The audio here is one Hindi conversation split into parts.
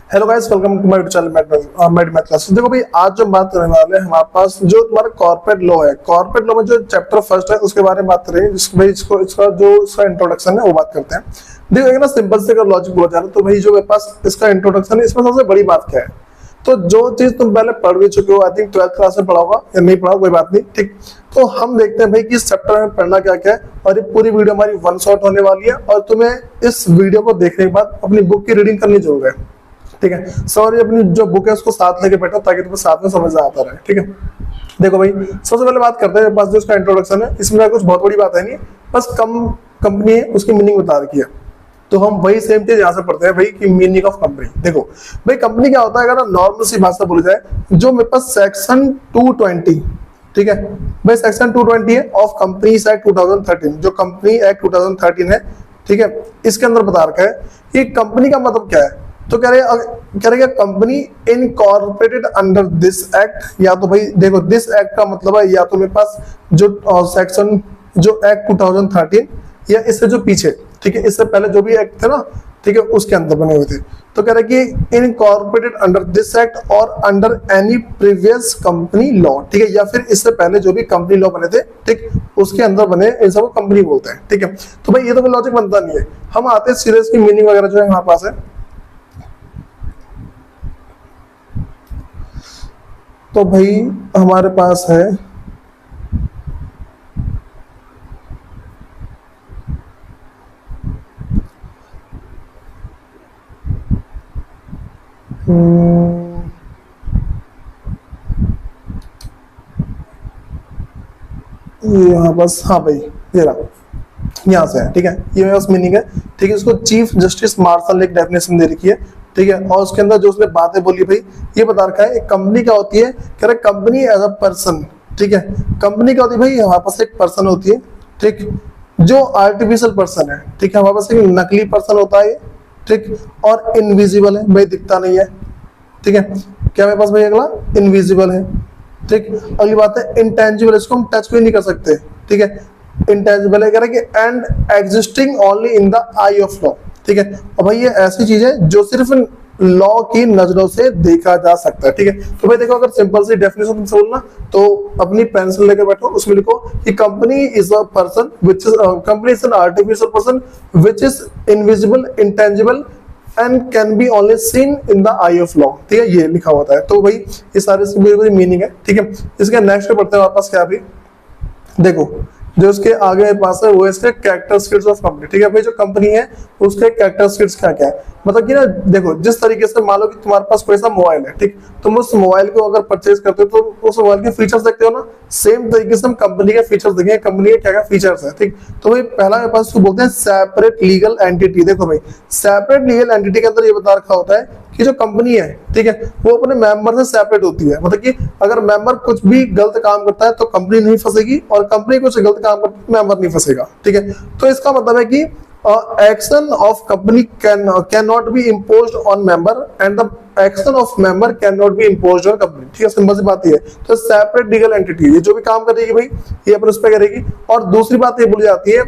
Hello guys, welcome to my channel mad math class. देखो भाई, आज जो बात करने वाले हैं हमारे पास जो तुम्हारा कॉर्पोरेट लॉ है, कॉर्पोरेट लॉ में जो चैप्टर फर्स्ट है उसके बारे में बात करेंगे, जिसको भाई इसका इंट्रोडक्शन है वो बात करते हैं। देखो एक ना सिंपल से अगर लॉजिक बोला जा रहा है तो भाई जो मेरे पास इसका इंट्रोडक्शन है, इसमें सबसे बड़ी बात क्या है, तो जो चीज तुम पहले पढ़ भी चुके हो, आई थिंक 12th क्लास में पढ़ा होगा या नहीं पढ़ा, कोई बात नहीं, ठीक। तो हम देखते हैं भाई कि इस चैप्टर में पढ़ना क्या क्या है, और ये पूरी वीडियो हमारी वन शॉट होने वाली है और तुम्हें इस वीडियो को देखने के बाद अपनी बुक की रीडिंग करनी जरूर है, ठीक है। सॉरी, अपनी जो बुक है उसको साथ लेके बैठो ताकि तुम्हें साथ में समझ आता रहे, ठीक है। देखो भाई, सबसे पहले बात करते हैं, पास जो इसका इंट्रोडक्शन है इसमें कुछ बहुत बड़ी बात है नहीं, बस कंपनी है उसकी मीनिंग बता रखी है। तो हम वही सेम चीज यहाँ से पढ़ते हैं भाई कि मीनिंग ऑफ कंपनी। देखो भाई, कंपनी क्या होता है, अगर नॉर्मल सी भाषा बोली जाए, जो मेरे पास सेक्शन 220, ठीक है भाई, सेक्शन 220 है ऑफ कंपनीज एक्ट 2013, जो कंपनी एक्ट 2013 है, ठीक है। इसके अंदर बता रखा है कि कंपनी का मतलब क्या है। तो कह रहे company incorporated under this act, या तो भाई देखो दिस एक्ट का मतलब है या तो मेरे पास जो सेक्शन जो एक्ट 2013 या इससे जो पीछे, ठीक है, इससे पहले जो भी एक्ट थे ना, ठीक है, उसके अंदर बने हुए थे। तो कह रहे कि इनकॉर्पोरेटेड अंडर दिस एक्ट और under any previous company law, ठीक है, या फिर इससे पहले जो भी कंपनी लॉ बने थे, ठीक, उसके अंदर बने, इन सबको कंपनी बोलते हैं, ठीक है। तो भाई ये तो कोई लॉजिक बनता नहीं है। हम आते हैं सीरियस की मीनिंग वगैरह जो है हमारे पास है। तो भाई हमारे पास है यहाँ बस, हाँ भाई ये रहा, यहाँ से है, ठीक है, ये मेरे पास मीनिंग है, ठीक है। इसको चीफ जस्टिस मार्शल ने एक डेफिनेशन दे रखी है, ठीक है, और उसके अंदर जो उसने बातें बोली भाई ये बता रखा है। एक कंपनी क्या होती है, कह रहे कंपनी एज अ पर्सन, ठीक है। कंपनी क्या होती है भाई, हमारे पास एक पर्सन होती है, ठीक, जो आर्टिफिशियल पर्सन है, ठीक है, हमारे पास एक नकली पर्सन होता है, ठीक, और इनविजिबल है भाई, दिखता नहीं है, ठीक है। क्या मेरे पास भाई अगला इनविजिबल है, ठीक। अगली बात है इंटेंजिबल, इसको हम टच भी नहीं कर सकते, ठीक है, इंटेंजिबल है, कह रहे कि and existing only in the I of law, ठीक है। और भाई ये ऐसी चीज है जो सिर्फ लॉ की नजरों से देखा जा सकता है, ठीक है। तो भाई देखो, अगर सिंपल सी डेफिनेशन तुमसे बोलना तो अपनी पेंसिल लेकर बैठो, उसमें लिखो कि company is a person which is company is an artificial person which is invisible, intangible and can be only seen in the I of law, ठीक है, ये लिखा होता है। तो भाई ये सारे मीनिंग है, ठीक है। इसके नेक्स्ट पे पढ़ते हैं वापस, क्या अभी देखो जो इसके आगे पास है वो है इसके कैरेक्टरिस्टिक्स ऑफ कंपनी, ठीक है भाई। जो कंपनी है उसके कैरेक्टरिस्टिक्स क्या क्या है, मतलब कि ना देखो, जिस तरीके से मान लो कि तुम्हारे पास कोई सा मोबाइल है, ठीक, तुम उस मोबाइल को अगर परचेज करते हो तो उस मोबाइल के फीचर्स देखते हो ना, सेम तरीके से हम कंपनी के फीचर्स देखेंगे, कंपनी के क्या क्या फीचर्स है, ठीक। तो भाई पहला मेरे पास उसको बोलते हैं सेपरेट लीगल एंटिटी। देखो भाई, सेपरेट लीगल एंटिटी के अंदर ये बता रखा होता है कि जो कंपनी है, ठीक है, वो अपने मेंबर से सेपरेट होती है, मतलब कि अगर मेंबर कुछ भी गलत काम करता है तो कंपनी नहीं फंसेगी, और कंपनी कुछ गलत काम करती है मेंबर नहीं फंसेगा, ठीक है। तो इसका मतलब है कि action of company can not be imposed on member and the action of member can not be imposed on company, ठीक है, सिंपल सी बात ये है। तो सेपरेट लीगल एंटिटी ये जो भी काम करेगी भाई ये अपन उस पर करेगी। और दूसरी बात ये बोली जाती है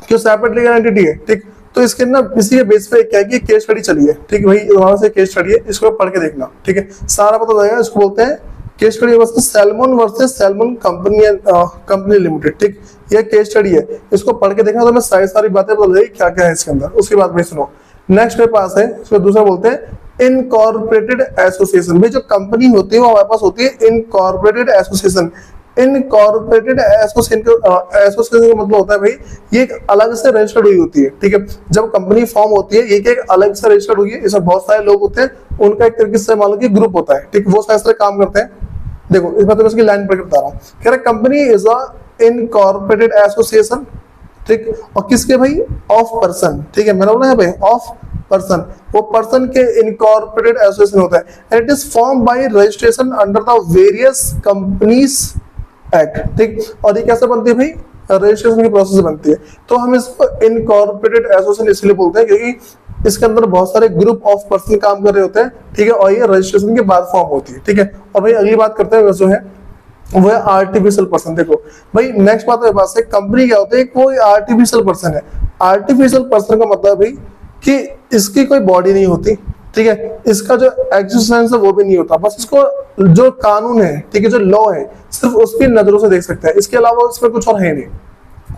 कि सेपरेट लीगल एंटिटी है, ठीक, तो इसके ना इसी के बेस पे क्या है कि केस स्टडी चली है, ठीक है भाई, वहां से केस स्टडी है, इसको पढ़ के देखना, ठीक है, सारा पता जाएगा। इसको बोलते हैं case study versus salmon company limited, ठीक, ये केस स्टडी है, इसको पढ़ के देखना तो मैं सारी बातें बता जाएगी क्या क्या है इसके अंदर। उसके बाद में सुनो, नेक्स्ट मेरे पास है, इसको दूसरा बोलते हैं इनकॉर्पोरेटेड एसोसिएशन। भाई जो कंपनी होती है वो हमारे पास होती है इनकॉर्पोरेटेड एसोसिएशन। इनकॉर्पोरेटेड एसोसिएशन का मतलब होता है भाई ये एक अलग से रजिस्टर्ड हुई होती है, ठीक है। जब कंपनी फॉर्म होती है ये एक अलग से रजिस्टर्ड हुई है, इसमें बहुत सारे लोग होते हैं, उनका एक तरीके से मान लो कि ग्रुप होता है, ठीक, वो सारे काम करते हैं। देखो इस बात में उसकी लाइन पढ़ के बता रहा हूँ, कह रहे company is a incorporated association, ठीक, और किसके भाई, ऑफ पर्सन, ठीक है, मैंने बोला है भाई ऑफ पर्सन, वो पर्सन के इनकॉर्पोरेटेड एसोसिएशन होता है, and it is form by registration under the various companies act, ठीक। और ये कैसे बनती है भाई, रजिस्ट्रेशन की प्रोसेस बनती है। तो हम इसको इनकॉर्पोरेटेड एसोसिएशन इसलिए बोलते हैं क्योंकि इसके अंदर बहुत सारे ग्रुप ऑफ पर्सन काम कर रहे होते हैं, ठीक है, और ये रजिस्ट्रेशन के बाद फॉर्म होती है, ठीक है। और भाई अगली बात करते हैं जो है वो है आर्टिफिशियल पर्सन। देखो भाई नेक्स्ट बात मेरे पास है, कंपनी क्या होती है, कोई आर्टिफिशियल पर्सन है। आर्टिफिशियल पर्सन का मतलब भाई कि इसकी कोई बॉडी नहीं होती, ठीक है, इसका जो एग्जिस्टेंस है वो भी नहीं होता, बस इसको जो कानून है, ठीक है, जो लॉ है, सिर्फ उसकी नजरों से देख सकते हैं, इसके अलावा इसमें कुछ और है नहीं।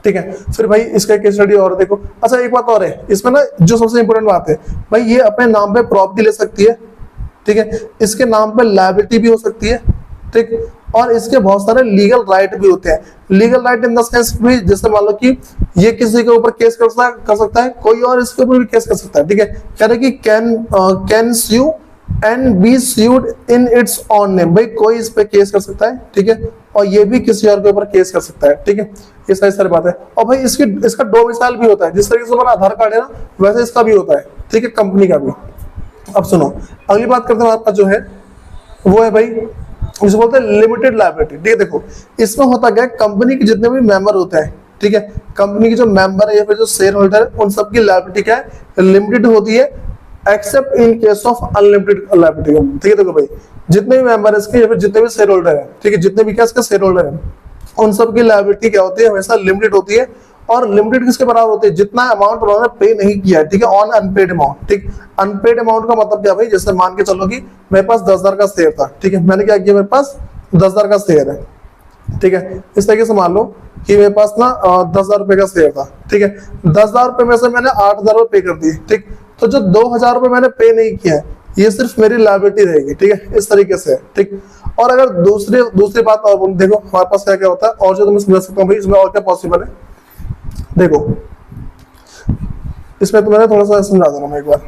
ठीक है, फिर भाई इसका केस स्टडी और देखो। अच्छा एक बात और है इसमें ना, जो सबसे इंपॉर्टेंट बात है भाई, ये अपने नाम पे प्रॉपर्टी ले सकती है, ठीक है, इसके नाम पे लायबिलिटी भी हो सकती है, ठीक, और इसके बहुत सारे लीगल राइट भी होते हैं। Legal right in the sense भी, जैसे मान लो कि ये किसी के ऊपर केस कर सकता है, कोई और इसके ऊपर भी केस कर सकता है, ठीक है, कह रहे कि can sue and be sued in its own name, भाई कोई इस पे केस कर सकता है, ठीक है, और ये भी किसी और के ऊपर केस कर सकता है, ठीक है, ये सारी बात है। और भाई इसका डोमिसाइल भी होता है, जिस तरीके से हमारा आधार कार्ड है ना, वैसे इसका भी होता है, ठीक है, कंपनी का भी। अब सुनो, अगली बात करते हैं आपका जो है वो है भाई, इसे बोलते हैं लिमिटेड लायबिलिटी। ठीक है, देखो इसमें होता क्या है, कंपनी के जितने भी मेंबर होते हैं, ठीक है, कंपनी के जो मेंबर है या फिर जो शेयर होल्डर है, उन सबकी लायबिलिटी क्या है, लिमिटेड होती है, accept in case of unlimited liability. ठीक है, देखो भाई जितने भी मेंबर है इसके या फिर जितने भी शेयर होल्डर है, ठीक है, जितने भी क्या इसके शेयर होल्डर है, उन सबकी लायबिलिटी क्या होती है, हमेशा लिमिटेड होती है। और लिमिटेड किसके बराबर होती है, जितना अमाउंट उन्होंने पे नहीं किया है, ठीक है, ऑन अनपेड अमाउंट। ठीक, अनपेड अमाउंट का मतलब क्या भाई, जैसे मान के चलो कि मेरे पास 10,000 का शेयर था, ठीक है, मैंने क्या किया, मेरे पास 10,000 का शेयर है, ठीक है, इस तरीके से मान लो कि मेरे पास ना 10,000 रुपए का शेयर था, ठीक है, 10,000 रुपए में से मैंने 8,000 रुपए पे कर दिए, ठीक, तो जो 2,000 रुपए मैंने पे नहीं किया है, ये सिर्फ मेरी लायबिलिटी रहेगी, ठीक है, इस तरीके से, ठीक। और अगर दूसरी बात और देखो हमारे पास क्या क्या होता है, और जो तुम्हें समझ सकता हूँ भाई, इसमें और क्या पॉसिबल है, देखो इसमें तो मैंने थोड़ा सा समझा दूंगा मैं एक बार।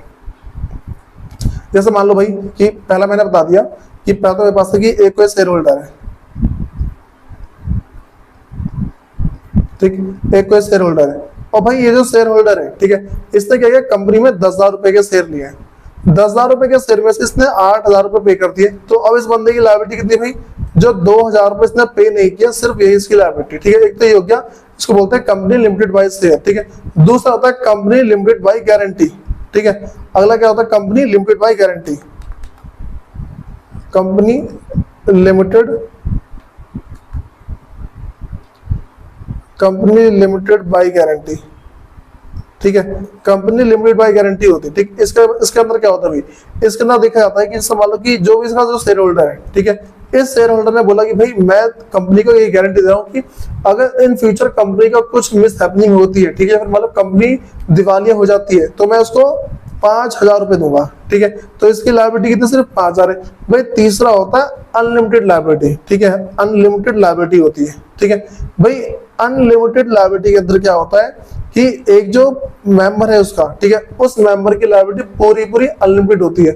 जैसे मान लो भाई कि पहला मैंने बता दिया कि पहला तो मेरे पास है कि एक कोई शेयर होल्डर है, ठीक, एक कोई शेयर होल्डर है, और भाई ये जो शेयर होल्डर है, ठीक है, इसने क्या किया, कंपनी में 10,000 रुपए के शेयर लिए, 10,000 रुपए के शेयर में से इसने 8,000 रुपए पे कर दिए, तो अब इस बंदे की लायबिलिटी कितनी भाई, जो 2,000 रुपए इसने पे नहीं किया, सिर्फ यही इसकी लायबिलिटी। ठीक है, एक तो ये हो गया, इसको बोलते हैं कंपनी लिमिटेड बाय शेयर, ठीक है। दूसरा होता है कंपनी लिमिटेड बाय गारंटी, ठीक है। अगला क्या होता है, company limited by guarantee, company limited by guarantee, ठीक है, कंपनी लिमिटेड बाय गारंटी होती है, ठीक। इसके अंदर क्या होता है भाई, इसके अंदर देखा जाता है कि मान लो कि जो भी इसका जो शेयर होल्डर है, ठीक है, इस शेयर होल्डर ने बोला कि भाई मैं कंपनी को ये गारंटी दे रहा हूँ कि अगर इन फ्यूचर कंपनी का कुछ मिस हैपनिंग होती है, ठीक है, फिर मतलब कंपनी दिवालिया हो जाती है, तो मैं उसको 5,000 रुपए दूंगा, ठीक है, तो इसकी लायबिलिटी कितनी, सिर्फ 5,000 है भाई। तीसरा होता है अनलिमिटेड लायबिलिटी, ठीक है, अनलिमिटेड लायबिलिटी होती है, ठीक है भाई। अनलिमिटेड लायबिलिटी के अंदर क्या होता है कि एक जो मेंबर है उसका, ठीक है, उस मेंबर की लायबिलिटी पूरी अनलिमिटेड होती है।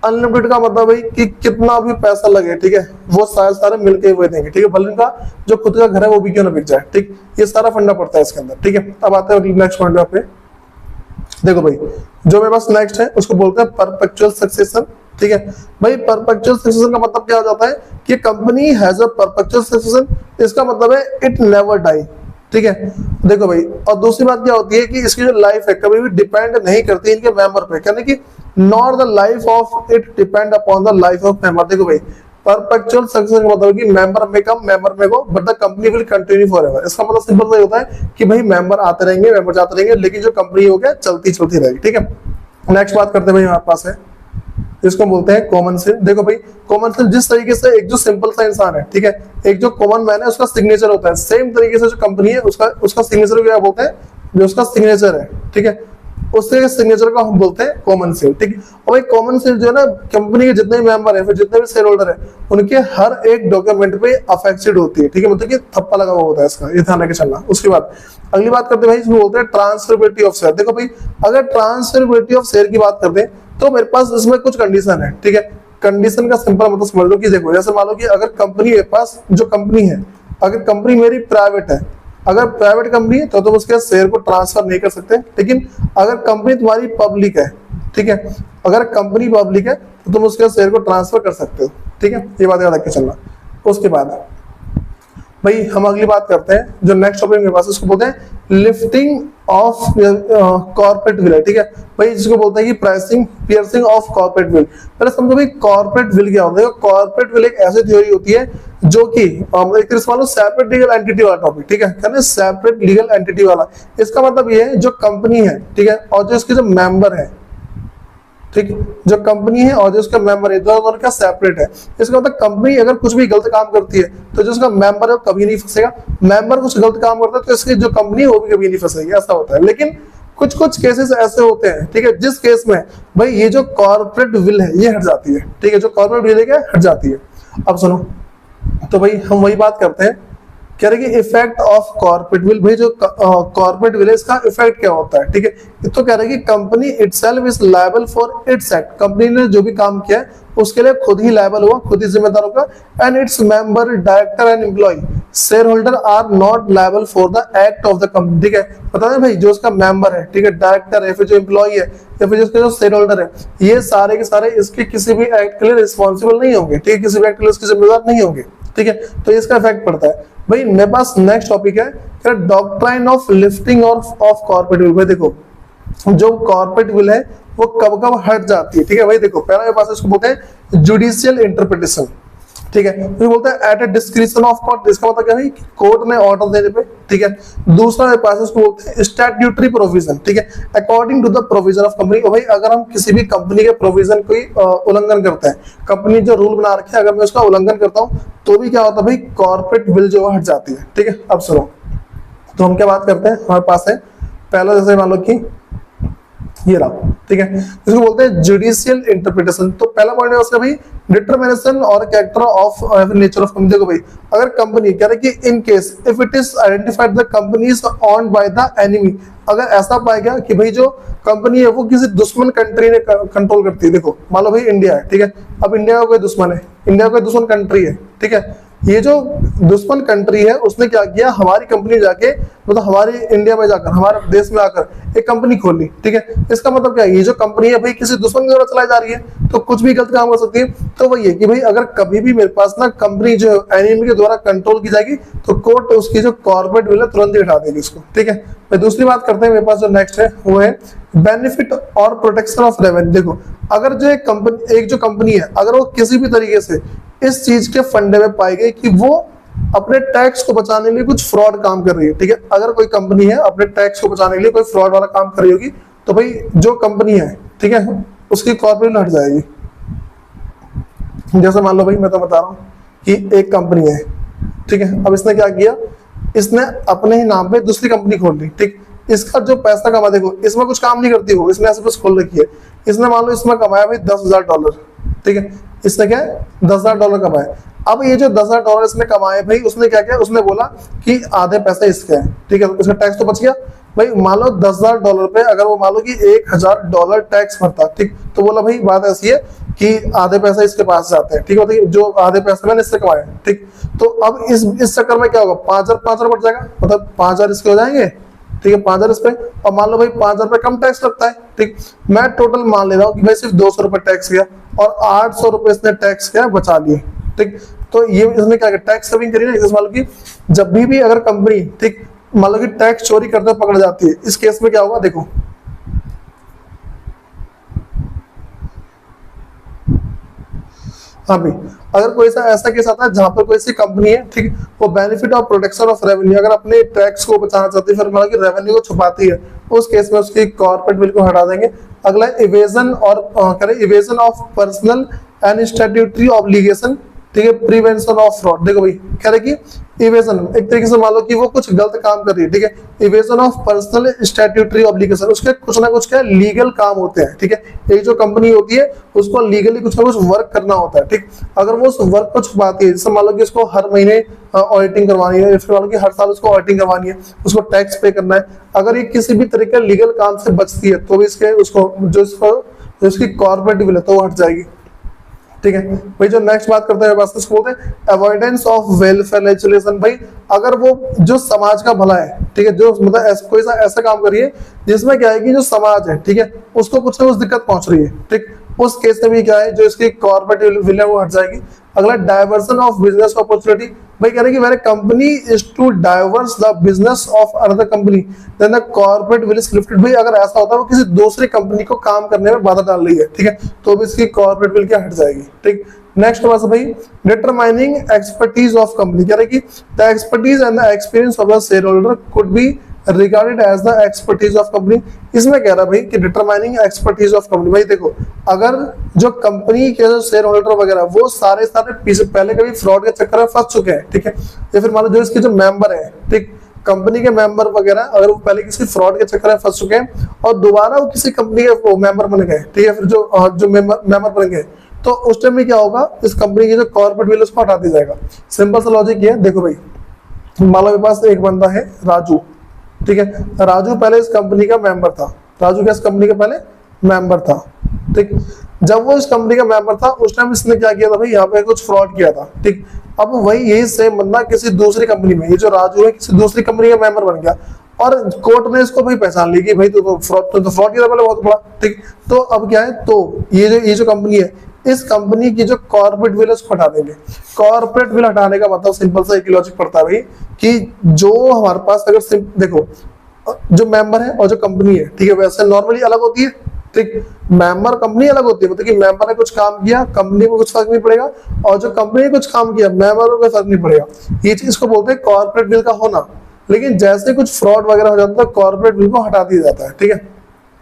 अनलिमिटेड का मतलब भाई कि कितना भी पैसा लगे, ठीक है, वो सारे मिलके हुए देंगे, ठीक है, भले उनका जो खुद का घर है वो भी क्यों ना बिक जाए, ठीक, ये सारा फंडा पड़ता है इसके अंदर, ठीक है। अब आते हैं नेक्स्ट पॉइंट पे, देखो भाई जो मेरे पास नेक्स्ट है उसको बोलते हैं परपेचुअल सक्सेशन, ठीक है भाई। परपेचुअल सक्सेशन का मतलब क्या हो जाता है कि company has a perpetual succession, इसका मतलब है इट नेवर डाई, ठीक है। देखो भाई, और दूसरी बात क्या होती है कि इसकी जो लाइफ है कभी भी डिपेंड नहीं करती इनके मेंबर पे, यानी कि not the life of it depend upon the life of member. देखो भाई परपेचुअल सक्सेशन का मतलब कि मेंबर में कम मेंबर में go but the company will continue forever. इसका मतलब सिंपल सा होता है कि भाई मेंबर आते रहेंगे, मेंबर जाते रहेंगे, लेकिन जो कंपनी हो गया चलती रहेगी, ठीक है। नेक्स्ट बात करते हैं भाई, हमारे पास है इसको बोलते हैं कॉमन सेल। देखो भाई कॉमन सेल जिस तरीके से एक जो सिंपल सा इंसान है, ठीक है, एक जो कॉमन मैन है उसका सिग्नेचर होता है, सेम तरीके से जो कंपनी है उसका सिग्नेचर क्या बोलते हैं, जो उसका सिग्नेचर है, ठीक है, उसके सिग्नेचर को हम बोलते हैं कॉमन सेल, ठीक है। और भाई कॉमन सेल जो है ना, कंपनी के जितने भी मेंबर है, फिर जितने भी शेयर होल्डर है, उनके हर एक डॉक्यूमेंट पे अफेक्टेड होती है, ठीक है, मतलब कि थप्पा लगा हुआ होता है इसका, ये ध्यान रखे चलना। उसके बाद अगली बात करते हैं भाई, इसमें बोलते हैं ट्रांसफरेबिलिटी ऑफ शेयर। देखो भाई अगर ट्रांसफरेबिलिटी ऑफ शेयर की बात करते हैं तो मेरे पास इसमें कुछ कंडीशन है, ठीक है। कंडीशन का सिंपल मतलब समझ लो कि देखो जैसे मान लो कि अगर कंपनी मेरे पास जो कंपनी है, अगर कंपनी मेरी प्राइवेट है, अगर प्राइवेट कंपनी है तो तुम उसके शेयर को ट्रांसफर नहीं कर सकते, लेकिन अगर कंपनी तुम्हारी पब्लिक है, ठीक है, अगर कंपनी पब्लिक है तो तुम उसके शेयर को ट्रांसफर कर सकते हो, ठीक है, ये बात याद रख के चलना। उसके बाद भाई हम अगली बात करते हैं, जो नेक्स्ट टॉपिक मेरे पास उसको बोलते हैं लिफ्टिंग ऑफ कॉर्पोरेट विल, ठीक है भाई, जिसको बोलते हैं कि पियर्सिंग ऑफ कॉर्पोरेट विल। पहले समझो भाई कॉर्पोरेट विल क्या होता है। कॉर्पोरेट विल एक ऐसी थ्योरी होती है जो कि एक तरह से मान लो सेपरेट लीगल एंटिटी वाला टॉपिक, ठीक है, कहते हैं सेपरेट लीगल एंटिटी वाला। इसका मतलब ये है जो कंपनी है, ठीक है, और जो इसके जो मेंबर है, ठीक है, जो कंपनी है और जो उसका मेंबर है दोनों क्या सेपरेट है। इसका मतलब कंपनी अगर कुछ भी गलत काम करती है तो जो उसका मेंबर है वो कभी नहीं फंसेगा, मेंबर कुछ गलत काम करता है तो इसकी जो कंपनी है वो भी कभी नहीं फंसेगी, ऐसा होता है। लेकिन कुछ कुछ केसेस ऐसे होते हैं, ठीक है, जिस केस में भाई ये जो कॉर्पोरेट विल है ये हट जाती है, ठीक है, जो कॉर्पोरेट विल है क्या हट जाती है। अब सुनो, तो भाई हम वही बात करते हैं, कह रहे कि इफेक्ट ऑफ कॉर्पोरेट विल, भाई जो कॉर्पोरेट विल है इसका इफेक्ट क्या होता है, ठीक है। तो कह रहे कि company itself is liable for its act, company ने जो भी काम किया है उसके लिए खुद ही लायबल हुआ, खुद ही जिम्मेदार होगा। And its member, director and employ, share holder are not liable for the act of the company, ठीक है। बता दें भाई जो उसका मेंबर है, ठीक है, डायरेक्टर है, फिर जो एम्प्लॉय है या फिर जिसके जो शेयर होल्डर है, ये सारे के सारे इसके किसी भी एक्ट के लिए रिस्पॉन्सिबल नहीं होंगे, ठीक है, किसी भी एक्ट के लिए इसके जिम्मेदार नहीं होंगे, ठीक है। तो इसका इफेक्ट पड़ता है। भाई मेरे पास नेक्स्ट टॉपिक है doctrine of lifting of corporate will. भाई देखो जो कॉर्पोरेट विल है वो कब कब हट जाती है, ठीक है। भाई देखो पहला मेरे पास इसको बोलते हैं जुडिशियल इंटरप्रिटेशन, ठीक है, तो बोलते हैं at a description of court, इसका मतलब क्या है कि कोर्ट ने ऑर्डर देने पे, ठीक है। दूसरा मेरे पास इसको बोलते हैं स्टैट्यूटरी प्रोविजन, ठीक है, according to the provision of company. भाई अगर हम किसी भी कंपनी के प्रोविजन कोई उल्लंघन करते हैं, कंपनी जो रूल बना रखे हैं अगर मैं उसका उल्लंघन करता हूँ तो भी क्या होता है भाई कॉर्पोरेट विल जो हट जाती है, ठीक है। अब सुनो, तो हम क्या बात करते हैं, हमारे पास है पहला, जैसे मान लो कि ये रहा, ठीक है, इसको बोलते हैं जुडिशियल इंटरप्रिटेशन। तो पहला पॉइंट है उसका भाई डिटरमिनेशन और character of nature of company. देखो भाई अगर कंपनी कह रहे कि in case if it is identified the company is owned by the enemy, अगर ऐसा पाया गया कि भाई जो कंपनी है वो किसी दुश्मन कंट्री ने कंट्रोल करती है। देखो मान लो भाई इंडिया है, ठीक है, अब इंडिया का कोई दुश्मन है, इंडिया का कोई दुश्मन कंट्री है, ठीक है, ये जो दुश्मन कंट्री है उसने क्या किया, हमारी कंपनी जाके मतलब हमारे इंडिया में जाकर हमारे देश में आकर एक कंपनी खोल ली, ठीक है। इसका मतलब क्या है, ये जो कंपनी है भाई किसी दुश्मन की द्वारा चलाई जा रही है तो कुछ भी गलत काम हो सकती है। तो वही है कि भाई अगर कभी भी मेरे पास ना कंपनी जो एनिमी के द्वारा कंट्रोल की जाएगी तो कोर्ट उसकी जो कॉर्पोरेट विल है तुरंत ही हटा देगी उसको, ठीक है। मैं दूसरी बात करते हैं, मेरे पास जो नेक्स्ट है वो है बेनिफिट और प्रोटेक्शन ऑफ रेवेन्यू। देखो अगर जो एक जो कंपनी है अगर वो किसी भी तरीके से इस चीज के फंडे में पाई गई कि वो अपने टैक्स को बचाने के लिए कुछ फ्रॉड काम कर रही है, ठीक है, अगर कोई कंपनी है अपने टैक्स को बचाने के लिए कोई फ्रॉड वाला काम कर रही होगी तो भाई जो कंपनी है, ठीक है, उसकी कॉर्पोरेट हट जाएगी। जैसे मान लो भाई मैं तो बता रहा हूँ कि एक कंपनी है, ठीक है, अब इसने क्या किया, इसने अपने ही नाम पे दूसरी कंपनी खोल ली, ठीक, इसका जो पैसा कमा, देखो इसमें कुछ काम नहीं करती हो, इसने ऐसे बस खोल रखी है, इसने मान लो इसमें कमाया भाई $10,000, ठीक है, इसने क्या $10,000 कमाए। अब ये जो $10,000 इसने कमाए भाई उसने क्या किया, उसने बोला कि आधे पैसे इसके हैं, ठीक है, इसका टैक्स तो बच गया। भाई मान लो $10,000 पे अगर वो मान लो कि $1,000 टैक्स भरता, ठीक, तो बोला भाई बात ऐसी है कि आधे पैसे इसके पास जाते हैं, ठीक है, जो आधे पैसे मैंने इससे कमाए, ठीक। तो अब इस चक्कर में क्या होगा, 5,000 बढ़ जाएगा, मतलब 5,000 इसके हो जाएंगे, ठीक है, 5,000 इस पे, और मान लो भाई 5,000 रुपए कम टैक्स लगता है, ठीक, मैं टोटल मान ले रहा हूँ कि भाई सिर्फ 200 रुपए टैक्स किया और 800 रुपए इसने टैक्स किया बचा लिए, ठीक। तो ये इसने क्या किया, टैक्स सेविंग करी ना। मान लो कि जब भी अगर कंपनी, ठीक, मान लो कि टैक्स चोरी करते पकड़ जाती है, इस केस में क्या होगा, देखो हाँ भाई अगर कोई ऐसा केस आता है जहां पर कोई सी कंपनी है, ठीक, वो बेनिफिट और प्रोटेक्शन ऑफ रेवेन्यू अगर अपने टैक्स को बचाना चाहती है, फिर मतलब कि रेवेन्यू को छुपाती है, उस केस में उसकी कॉर्पोरेट बिल को हटा देंगे। अगला इवेजन और करें evasion of personal and statutory obligation, ठीक है, प्रिवेंशन ऑफ फ्रॉड। देखो भाई कह रहे कि इवेजन एक तरीके से मान लो कि वो कुछ गलत काम कर रही है, ठीक है, evasion of personal statutory obligation, उसके कुछ ना कुछ क्या लीगल काम होते हैं, ठीक है, एक जो कंपनी होती है उसको लीगली कुछ ना कुछ वर्क करना होता है, ठीक। अगर वो उस वर्क को छुपाती है, जैसे मान लो कि उसको हर महीने ऑडिटिंग करवानी है, फिर मान लो कि हर साल उसको ऑडिटिंग करवानी है, उसको टैक्स पे करना है, अगर ये किसी भी तरीके लीगल काम से बचती है तो इसके उसको जो इसकी कॉर्पोरेट बिल है तो वो हट जाएगी, ठीक है। भाई जो नेक्स्ट बात करते हैं बस बोलते हैं अवॉइडेंस ऑफ वेलफेयर लेजिस्लेशन। भाई अगर वो जो समाज का भला है, ठीक है, जो मतलब कोई ऐसा काम करिए जिसमें क्या है कि जो समाज है, ठीक है, उसको कुछ ना कुछ दिक्कत पहुंच रही है, ठीक, उस केस में भी क्या है जो इसकी कॉर्पोरेट विल है वो हट जाएगी। अगला डाइवर्सन ऑफ बिजनेस अपॉर्चुनिटी। भाई कह रहे कि where company is to diverse the business of another company then the corporate veil is lifted. भाई अगर ऐसा होता है वो किसी दूसरी कंपनी को काम करने में बाधा डाल रही है, ठीक है, तो भी इसकी कॉर्पोरेट विल क्या हट जाएगी, ठीक। नेक्स्ट बात भाई डिटरमाइनिंग एक्सपर्टीज ऑफ कंपनी। कह रहे कि the expertise and the experience of the share holder could be regarded as the expertise of company. इसमें कह रहा भाई कि डिटरमाइनिंग एक्सपर्टीज ऑफ कंपनी। भाई देखो, अगर जो कंपनी के जो शेयर होल्डर वगैरह वो सारे पीछे पहले कभी फ्रॉड के चक्कर में फंस चुके हैं, ठीक है, या फिर मान लो जो इसके जो मेंबर है, ठीक, कंपनी के मेंबर वगैरह अगर वो पहले किसी फ्रॉड के चक्कर में फंस चुके हैं और दोबारा वो किसी कंपनी के मेंबर बन गए, ठीक है, फिर जो मेंबर बन गए, तो उस टाइम में क्या होगा, इस कंपनी की जो कॉर्पोरेट विल उसको हटा दिया जाएगा। सिंपल सा लॉजिक ये है। देखो भाई, मान लो मेरे पास एक बंदा है राजू, ठीक है, राजू पहले इस कंपनी का मेंबर था, राजू क्या इस कंपनी का पहले मेंबर था, ठीक। जब वो इस कंपनी का मेंबर था उस टाइम इसने क्या किया था भाई, यहाँ पे कुछ फ्रॉड किया था, ठीक। अब वही यही सेम बंदा किसी दूसरी कंपनी में, ये जो राजू है किसी दूसरी कंपनी का मेंबर बन गया और कोर्ट ने इसको भाई पहचान ली कि भाई तो फ्रॉड किया था पहले बहुत बड़ा, ठीक। तो अब क्या है, तो ये जो कंपनी है, इस कंपनी की जो कॉर्पोरेट विल उसको हटा देंगे। कॉर्पोरेट विल हटाने का मतलब सिंपल सा एक लॉजिक पड़ता है भाई कि जो हमारे पास अगर देखो जो मेंबर है और जो कंपनी है, ठीक है, वैसे नॉर्मली अलग होती है, ठीक। मेंबर कंपनी अलग होती है, मतलब कि मेंबर ने कुछ काम किया कंपनी को कुछ फर्क नहीं पड़ेगा और जो कंपनी ने कुछ काम किया मेंबर को कोई फर्क नहीं पड़ेगा। ये चीज को बोलते हैं कॉर्पोरेट विल का होना। लेकिन जैसे कुछ फ्रॉड वगैरह हो जाता है कॉर्पोरेट विल को हटा दिया जाता है, ठीक है।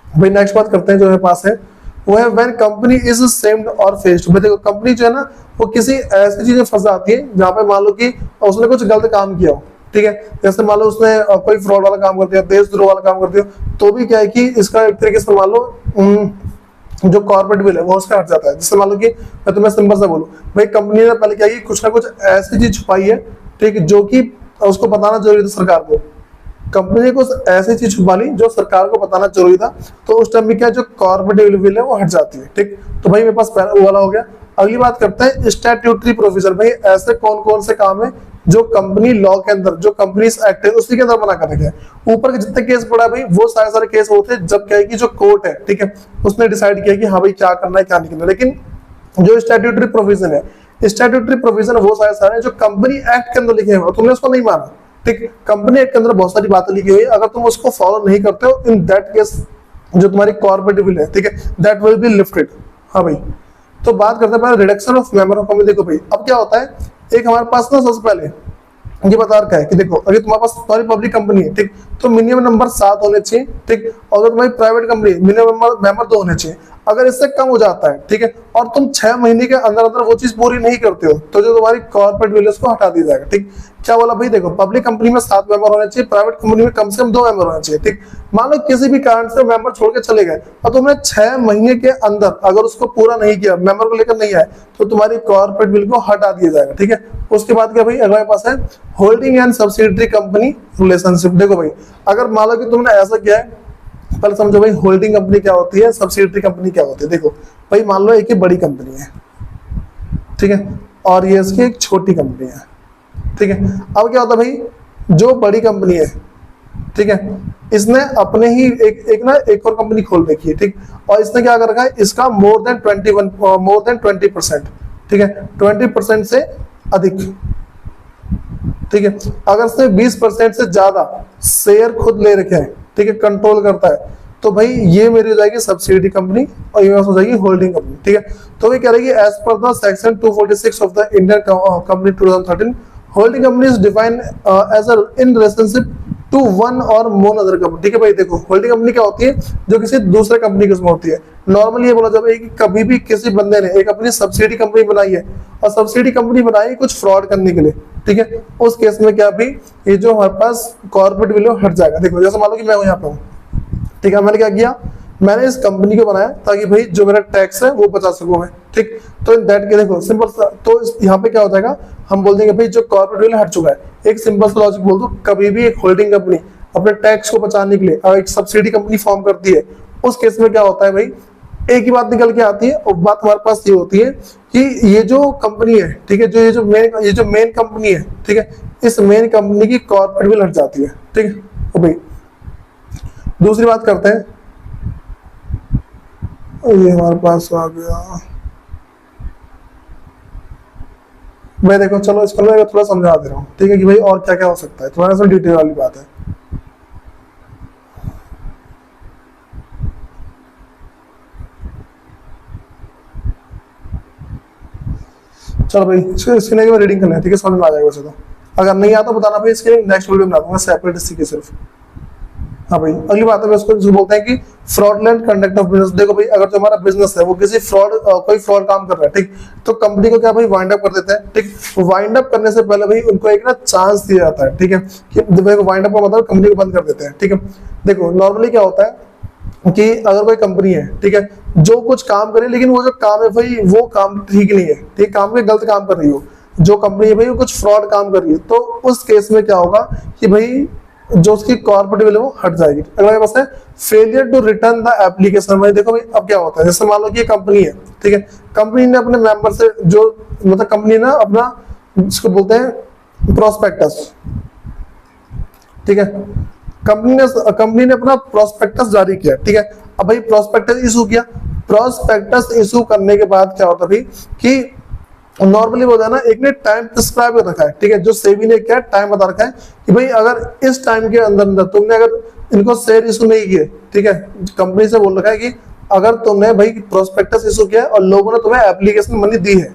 भाई नेक्स्ट बात करते हैं जो मेरे पास है वो है व्हेन कंपनी इज सेम्ड और फेस्ड। भाई देखो, कंपनी जो है ना वो किसी ऐसी चीज में फंस जाती है जहां पे मान लो कि उसने कुछ गलत काम किया हो, ठीक है, जैसे मान लो उसने कोई फ्रॉड वाला काम कर दिया, देशद्रोह वाला काम कर दिया, तो भी क्या है कि इसका एक तरीके से मान लो जो कॉर्पोरेट विल है वो उसका हट जाता है। जैसे मान लो कि मैं तुम्हें सिंपल सा बोलूं, भाई कंपनी ने पहले क्या की कुछ ना कुछ ऐसी चीज छुपाई है, ठीक, जो कि उसको बताना जरूरी था सरकार को। कंपनी ने कुछ ऐसी चीज छुपा ली जो सरकार को बताना जरूरी था, तो उस टाइम में क्या जो कॉर्पोरेट विल है वो हट जाती है, ठीक। तो भाई मेरे पास वो वाला हो गया। अगली बात करते हैं स्टैट्यूटरी प्रोविजन। भाई ऐसे कौन कौन से काम है जो कंपनी लॉ के अंदर, जो कंपनीज एक्ट है उसी के अंदर बना कर रखे हैं। ऊपर के जितने केस पड़ा है भाई वो सारे केस होते हैं जब क्या है कि जो कोर्ट है, ठीक है, उसने डिसाइड किया कि हाँ भाई क्या करना है क्या नहीं करना। लेकिन जो स्टैट्यूटरी प्रोविजन है, स्टैट्यूटरी प्रोविजन वो सारे जो कंपनी एक्ट के अंदर लिखे हुए तुमने उसको नहीं माना, ठीक। कंपनी एक्ट के अंदर बहुत सारी बातें लिखी हुई है, अगर तुम उसको फॉलो नहीं करते हो इन दैट केस जो तुम्हारी कॉर्पोरेट विल है, ठीक है, दैट विल बी लिफ्टेड। हाँ भाई, तो बात करते हैं reduction of member of company. देखो भाई अब क्या होता है, एक हमारे पास ना सबसे पहले ये बता रखा है कि देखो अगर तुम्हारे पास तुम्हारी पब्लिक कंपनी है, ठीक, तो मिनिमम नंबर 7 होने चाहिए, ठीक। और अगर तुम्हारी प्राइवेट कंपनी मिनिमम मेंबर 2 होने चाहिए। अगर इससे कम हो जाता है, ठीक है, और तुम 6 महीने के अंदर अंदर वो चीज पूरी नहीं करते हो, तो जो तुम्हारी कॉर्पोरेट विल को हटा दिया जाएगा, ठीक। क्या बोला भाई, देखो पब्लिक कंपनी में 7 मेंबर होने चाहिए, प्राइवेट कंपनी में कम से कम 2 मेंबर होने चाहिए, ठीक। मान लो किसी भी कारण से मेंबर छोड़ के चले गए और तुमने 6 महीने के अंदर अगर उसको पूरा नहीं किया, मेंबर को लेकर नहीं आए, तो तुम्हारी कॉर्पोरेट विल को हटा दिया जाएगा, ठीक है। उसके बाद क्या भाई अगले पास है holding and subsidiary company relationship. देखो भाई अगर मान लो कि तुमने ऐसा किया है, पहले समझो भाई होल्डिंग कंपनी क्या होती है, सब्सिडियरी कंपनी क्या होती है। देखो भाई मान लो एक ही बड़ी कंपनी है, ठीक है, और ये इसकी एक छोटी कंपनी है, ठीक है। अब क्या होता है भाई, जो बड़ी कंपनी है, ठीक है, इसने अपने ही एक और कंपनी खोल रखी है, ठीक, और इसने क्या कर रखा है, इसका मोर देन 20%, ठीक है, 20% से अधिक, ठीक है। अगर इसने 20% से ज्यादा शेयर खुद ले रखे हैं, ठीक है, कंट्रोल करता है, तो भाई ये मेरी हो जाएगी सब्सिडी कंपनी और ये हो जाएगी होल्डिंग कंपनी, ठीक है। तो ये कह रही है as per the section 246 of the Indian company 2013 holding company is defined as a in relationship to one or more other company, ठीक है। भाई देखो होल्डिंग कंपनी क्या होती है, जो किसी दूसरे कंपनी की उसमें होती है। नॉर्मली ये बोला जाता है कि कभी भी किसी बंदे ने एक अपनी सब्सिडी कंपनी बनाई है और सब्सिडी कंपनी बनाई कुछ फ्रॉड करने के लिए, ठीक है, उस केस में क्या भी ये जो हमारे पास कॉर्पोरेट विल हट जाएगा। देखो जैसे मान लो कि मैं यहाँ पे हूँ, ठीक है, मैंने क्या किया, मैंने इस कंपनी को बनाया ताकि भाई जो मेरा टैक्स है वो बचा सकूं मैं, ठीक। तो इन दैट के देखो सिंपल, तो यहाँ पे क्या हो जाएगा, हम बोल देंगे भाई जो कॉर्पोरेट विल हट चुका है। एक सिंपल सा लॉजिक बोल दो, कभी भी एक होल्डिंग कंपनी अपने टैक्स को बचाने के लिए और एक सब्सिडी कंपनी फॉर्म करती है, उस केस में क्या होता है भाई, एक ही बात निकल के आती है और बात हमारे पास ये होती है कि ये जो कंपनी है, ठीक है, ये जो मेन कंपनी है, ठीक है, इस मेन कंपनी की कॉर्पोरेट विल हट जाती है, ठीक है। तो भाई दूसरी बात करते हैं, ये हमारे पास आ गया भाई, देखो चलो इसको मैं थोड़ा समझा दे रहा हूँ, ठीक है, कि भाई और क्या क्या हो सकता है, थोड़ा सा डिटेल वाली बात है। चलो भाई इसके लिए रीडिंग करना है, ठीक है, समझ में आ जाएगा वैसे तो। अगर नहीं आता बताना भाई, इसके नेक्स्ट वीडियो बना दूंगा सेपरेट इसी के सिर्फ। हाँ भाई, अगली बात है उसको जो बोलते हैं कि फ्रॉडलेंट कंडक्ट ऑफ बिजनेस। देखो भाई, अगर जो हमारा बिजनेस है वो किसी कोई फ्रॉड काम कर रहा है, ठीक, तो कंपनी को क्या भाई वाइंड अप कर देते हैं, ठीक। वाइंड अप करने से पहले भाई उनको एक ना चांस दिया जाता है, ठीक है, कि वाइंड अप का मतलब कंपनी को बंद कर देते हैं, ठीक है। देखो नॉर्मली क्या होता है कि अगर कोई कंपनी है, ठीक है, जो कुछ काम करे लेकिन वो जो काम है भाई वो काम ठीक नहीं है, ठीक, काम में गलत काम कर रही हो, जो कंपनी है भाई वो कुछ फ्रॉड काम कर रही है, तो उस केस में क्या होगा कि भाई जो उसकी कॉर्पोरेट वैल्यू वो हट जाएगी। अगला बस है failure to return the application. भाई देखो भाई अब क्या होता है, जैसे मान लो कि ये कंपनी है, ठीक है, कंपनी ने अपने मेंबर से जो मतलब कंपनी ना अपना जिसको बोलते हैं प्रोस्पेक्टस, ठीक है, कंपनी ने अपना प्रोस्पेक्टस जारी किया, ठीक है। अब भाई प्रोस्पेक्टस इशू किया, प्रोस्पेक्टस इशू करने के बाद क्या होता है भाई कि नॉर्मली होता है ना, एक ने टाइम प्रिस्क्राइब कर रखा है, ठीक है, जो सेबी ने क्या टाइम बता रखा है कि भाई अगर इस टाइम के अंदर अंदर तुमने अगर इनको शेयर इशू नहीं किए, ठीक है, कंपनी से बोल रखा है कि अगर तुमने भाई प्रोस्पेक्टस इशू किया और लोगों ने तुम्हें एप्लीकेशन मनी दी है,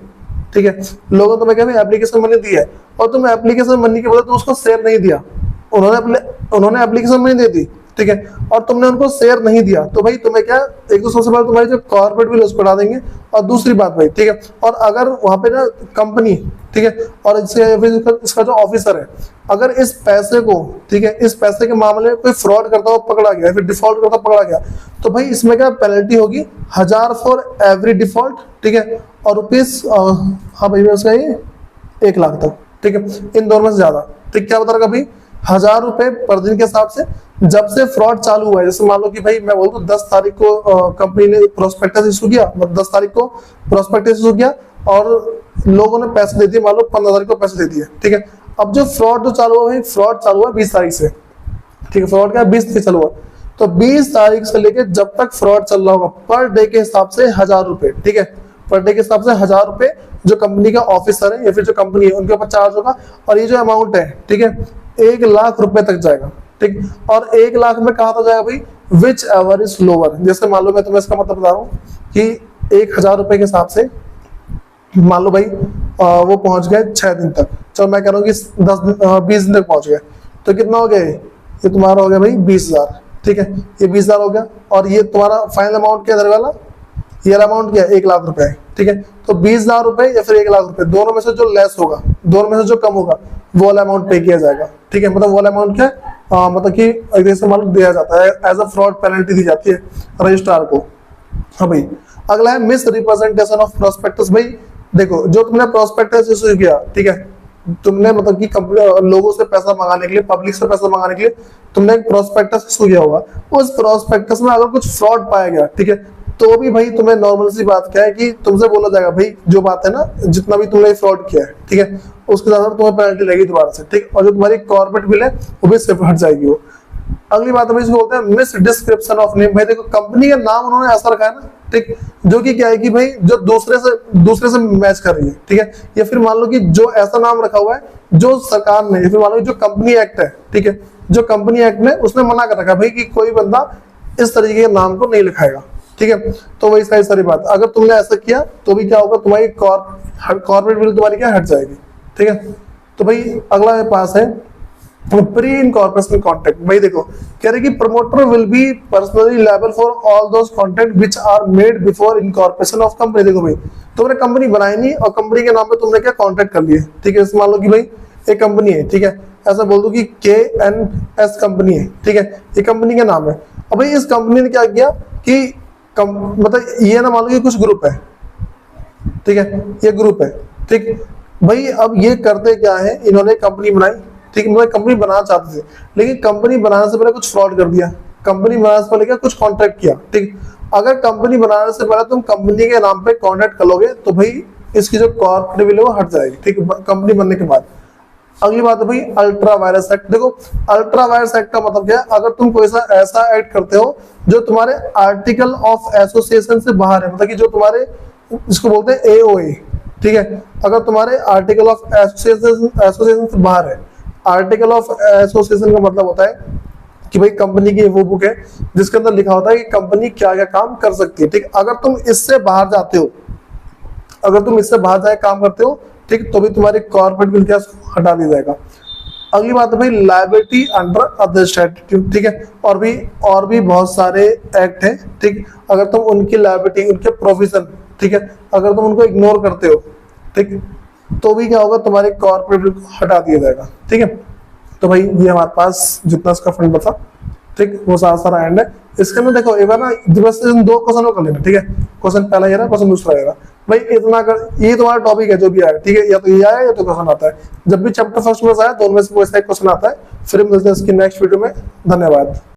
ठीक है, लोगों ने तुम्हें क्या एप्लीकेशन मनी दी है और तुम एप्लीकेशन मनी के बदले तुम उसको शेयर नहीं दिया, उन्होंने एप्लीकेशन मनी दे दी, ठीक है, और तुमने उनको शेयर नहीं दिया, तो भाई तुम्हें क्या एक तो सबसे पहले तुम्हारी जो कॉर्पोरेट बिल उसको बढ़ा देंगे, और दूसरी बात भाई, ठीक है, और अगर वहां पे ना कंपनी, ठीक है, और इसका जो ऑफिसर है अगर इस पैसे को, ठीक है, इस पैसे के मामले में कोई फ्रॉड करता हुआ पकड़ा गया, फिर डिफॉल्ट करता पकड़ा गया, तो भाई इसमें क्या पेनल्टी होगी 1000 फॉर एवरी डिफॉल्ट, ठीक है, और रुपीज हाँ भाई उसका ये 1 लाख तक, ठीक है, इन दोनों में से ज्यादा, ठीक, क्या बता रहा भाई 1000 रुपए पर दिन के हिसाब से जब से फ्रॉड चालू हुआ है। जैसे मान लो कि भाई मैं बोलूँ 10 तारीख को कंपनी ने प्रोस्पेक्टस इशू किया, मतलब 10 तारीख को प्रोस्पेक्टस इशू किया और लोगों ने पैसे दे दिए, मान लो 15 तारीख को पैसे दे दिए, ठीक है। अब जो फ्रॉड जो चालू हुआ है, फ्रॉड चालू हुआ 20 तारीख से, ठीक है, फ्रॉड का 20 तारीख चालू हुआ, तो 20 तारीख से लेकर जब तक फ्रॉड चल रहा होगा पर डे के हिसाब से 1000 रुपए, ठीक है, पर डे के हिसाब से 1000 रुपए जो कंपनी का ऑफिसर है या फिर जो कंपनी है उनके ऊपर चार्ज होगा, और ये जो अमाउंट है, ठीक है, 1 लाख रुपए तक जाएगा, ठीक, और 1 लाख में कहा जाएगा भाई विच एवर इज लोअर। जैसे मान लो मैं तुम्हें इसका मतलब बता रहा हूँ कि 1000 रुपए के हिसाब से मान लो भाई वो पहुंच गए 6 दिन तक, चलो मैं कह रहा हूँ कि 20 दिन तक पहुंच गए, तो कितना हो गया ये तुम्हारा हो गया भाई 20,000, ठीक है, ये 20,000 हो गया, और ये तुम्हारा फाइनल अमाउंट क्या है वाला, ये अमाउंट क्या है 1 लाख रुपए, ठीक है, तो 20,000 रुपए या फिर 1 लाख रुपए, दोनों में से जो लेस होगा, दोनों में से जो कम होगा वो वाला अमाउंट पे किया जाएगा, ठीक है, मतलब वो वाला अमाउंट क्या मतलब कि जैसे मान लो दिया जाता है एज अ फ्रॉड पेनल्टी दी जाती है रजिस्ट्रार को। हाँ भाई, अगला है मिस रिप्रेजेंटेशन ऑफ प्रोस्पेक्टस। भाई देखो जो तुमने प्रोस्पेक्टस इशू किया, ठीक है, तुमने मतलब कि लोगों से पैसा मंगाने के लिए, पब्लिक से पैसा मंगाने के लिए तुमने एक प्रोस्पेक्टस इशू किया होगा, उस प्रोस्पेक्टस में अगर कुछ फ्रॉड पाया गया, ठीक है, तो भी भाई तुम्हें नॉर्मल सी बात क्या है कि तुमसे बोला जाएगा भाई जो बात है ना, जितना भी तुमने फ्रॉड किया है, ठीक है, उसके साथ तुम्हें पेनल्टी लगेगी दोबारा से, ठीक, और जो तुम्हारी कॉर्पोरेट बिल है वो भी सिर्फ हट जाएगी वो। अगली बात है इसको बोलते हैं मिस डिस्क्रिप्शन ऑफ नेम। भाई देखो कंपनी का नाम उन्होंने ऐसा रखा है ना, ठीक, जो कि क्या है कि भाई जो दूसरे से मैच कर रही है, ठीक है, या फिर मान लो कि जो ऐसा नाम रखा हुआ है जो सरकार ने, या फिर मान लो जो कंपनी एक्ट है, ठीक है, जो कंपनी एक्ट में उसने मना कर रखा है भाई कि कोई बंदा इस तरीके के नाम को नहीं लिखाएगा, ठीक है, तो वही सारी बात, अगर तुमने ऐसा किया तो भी क्या होगा, तुम्हारी कॉर्पोरेट बिल तुम्हारी क्या हट जाएगी, ठीक है। तो भाई अगला मेरे पास है प्री इनकॉर्पोरेशन कॉन्टेक्ट। भाई देखो कह रहे कि promoter will be personally liable for all those contact which are made before incorporation of company. देखो भाई तुमने कंपनी बनाई नहीं और कंपनी के नाम पे तुमने क्या कॉन्ट्रैक्ट कर लिए, ठीक है, मान लो कि भाई एक कंपनी है, ठीक है, ऐसा बोल दो कि KNS कंपनी है, ठीक है, ये कंपनी का नाम है। अब भाई इस कंपनी ने क्या किया कि मतलब ये ना मान लो कि कुछ ग्रुप है, ठीक है, ये ग्रुप है, ठीक भाई, अब ये करते क्या है, इन्होंने कंपनी बनाई, ठीक, मतलब कंपनी बनाना चाहते थे लेकिन कंपनी बनाने से पहले कुछ फ्रॉड कर दिया, कंपनी बनाने से पहले क्या कुछ कॉन्ट्रैक्ट किया, ठीक, अगर कंपनी बनाने से पहले तुम कंपनी के नाम पे कॉन्ट्रैक्ट कर लोगे तो भाई इसकी जो कॉर्पोरेट बिल है वो हट जाएगी, ठीक, कंपनी बनने के बाद। अगली बात है भाई अल्ट्रा वायरस एक्ट। देखो अल्ट्रा वायरस एक्ट का मतलब क्या है, अगर तुम कोई ऐसा एक्ट करते हो जो तुम्हारे आर्टिकल ऑफ एसोसिएशन से बाहर है, मतलब कि जो तुम्हारे जिसको बोलते हैं AOA, ठीक है, अगर तुम्हारे आर्टिकल ऑफ एसोसिएशन से बाहर है, आर्टिकल ऑफ एसोसिएशन का मतलब होता है कि भाई कंपनी की वो बुक है जिसके अंदर लिखा होता है कि कंपनी क्या क्या काम कर सकती है, ठीक, अगर तुम इससे बाहर जाते हो, अगर तुम इससे बाहर जाए काम करते हो, ठीक, तो भी तुम्हारी कॉर्पोरेट बिल क्या हटा दिया जाएगा। अगली बात है भाई लायबिलिटी अंडर अदर स्टैट्यूट, ठीक है, और भी बहुत सारे एक्ट हैं, ठीक। अगर तुम उनकी लायबिलिटी, उनके प्रोविजन, ठीक है, अगर तुम उनको इग्नोर करते हो, ठीक, तो भी क्या होगा, तुम्हारे कॉर्पोरेट को हटा दिया जाएगा, ठीक है। तो भाई ये हमारे पास जितना इसका फंड था, ठीक, वो सारा एंड है। इसके अंदर देखो एक बार ना बस इन दो क्वेश्चन कर लेना, ठीक है। क्वेश्चन पहला ये रहा, क्वेश्चन दूसरा ये रहा। भाई इतना कर, ये तुम्हारा टॉपिक है जो भी आया, ठीक है, या तो ये आया या तो क्वेश्चन आता है। जब भी चैप्टर फर्स्ट में आया दोनों में से कोई सा क्वेश्चन आता है। फिर मिलते हैं इसकी नेक्स्ट वीडियो में। धन्यवाद।